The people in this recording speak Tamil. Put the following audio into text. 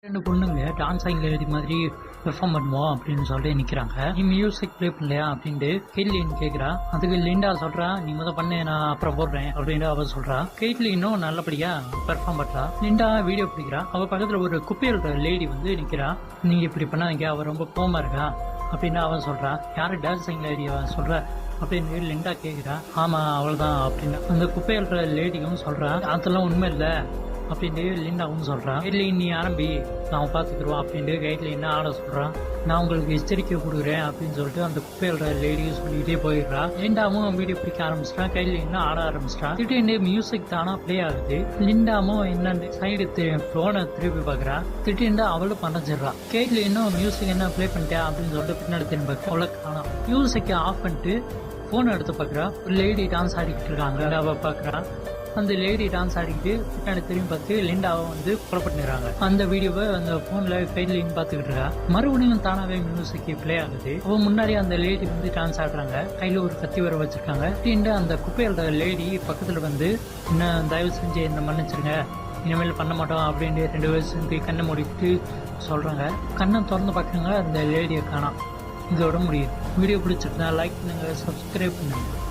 2 பொண்ணுங்க டான்ஸிங் லேடி மாதிரி பெர்ஃபார்ம் பண்ணுவோம் அப்படின்னு சொல்லிட்டு நிற்கிறாங்க. நீ மியூசிக் ப்ளே பண்ணலையா அப்படின்ட்டு கெய்ட்லின் கேட்குறா. அதுக்கு லிண்டா சொல்கிறா, நீ பண்ணு, நான் அப்புறம் போடுறேன் அப்படின்ட்டு அவள் சொல்கிறா. கெய்ட்லினும் நல்லபடியாக பெர்ஃபார்ம் பண்ணுறா. லிண்டா வீடியோ பிடிக்கிறா. அவள் பக்கத்தில் ஒரு குப்பையில் லேடி நிற்கிறா. நீங்கள் இப்படி பண்ணாதீங்க, அவள் ரொம்ப கோவமாக இருக்கா அப்படின்னு அவன் சொல்கிறா. யார் டான்ஸிங் லேடி அவன் சொல்கிற அப்படின்னு லிண்டா கேட்குறா. ஆமாம் அவ்வளோதான் அப்படின்னு அந்த குப்பையில் லேடியும் சொல்கிறா. அதெல்லாம் உண்மை இல்லை அப்படின்ட்டு லிண்டாவும் சொல்கிறான். கைட்லின் நீ ஆரம்பி, நான் பார்த்துக்குருவோம் அப்படின்ட்டு கைட்லின் ஆட சொல்கிறான். நான் உங்களுக்கு எச்சரிக்கை கொடுக்குறேன் அப்படின்னு சொல்லிட்டு அந்த குப்பையோட லேடியும் சொல்லிகிட்டே போயிடுறா. லிண்டாவும் வீடியோ பிடிக்க ஆரம்பிச்சிட்டான். கைட்லின் ஆட ஆரம்பிச்சிட்டான். திடீர்னு மியூசிக் தானா ப்ளே ஆகுது. லிண்டாவும் என்னன்னு சைடு ஃபோனை திருப்பி பார்க்குறா. திடீர்னு அவளும் பணச்சிடுறா. கைட்லினும் மியூசிக் என்ன ப்ளே பண்ணிட்டேன் அப்படின்னு சொல்லிட்டு பின்னாடி திரும்ப பார்க்க அவளை காணோம். மியூசிக்கை ஆஃப் பண்ணிட்டு ஃபோனை எடுத்து பார்க்குறா. ஒரு லேடி டான்ஸ் ஆடிக்கிட்டு இருக்காங்க. அவள் பார்க்குறா. அந்த லேடி டான்ஸ் ஆடிக்கிட்டு பின்னாடி திரும்பி பார்த்து லிண்டாவை புறப்பட்டுறாங்க. அந்த வீடியோவை அந்த போன்ல கைட்லின் பார்த்துக்கிட்டு இருக்கா. மறுபடியும் தானாவே மியூசிக் ப்ளே ஆகுது. அவன் முன்னாடி அந்த லேடி டான்ஸ் ஆடுறாங்க. கையில ஒரு கத்தி வர வச்சிருக்காங்க. அந்த குப்பையோட லேடி பக்கத்துல என்ன தயவு செஞ்சு என்ன மன்னிச்சிருங்க, இனிமேல் பண்ண மாட்டோம் அப்படின்ட்டு 2 பேரும் சேர்ந்து கண்ணை மூடிட்டு சொல்றாங்க. கண்ணை திறந்து பார்க்குறாங்க, அந்த லேடியை காணோம். இதோட முடியுது. வீடியோ பிடிச்சிருந்தா லைக் பண்ணுங்க, சப்ஸ்கிரைப் பண்ணுங்க.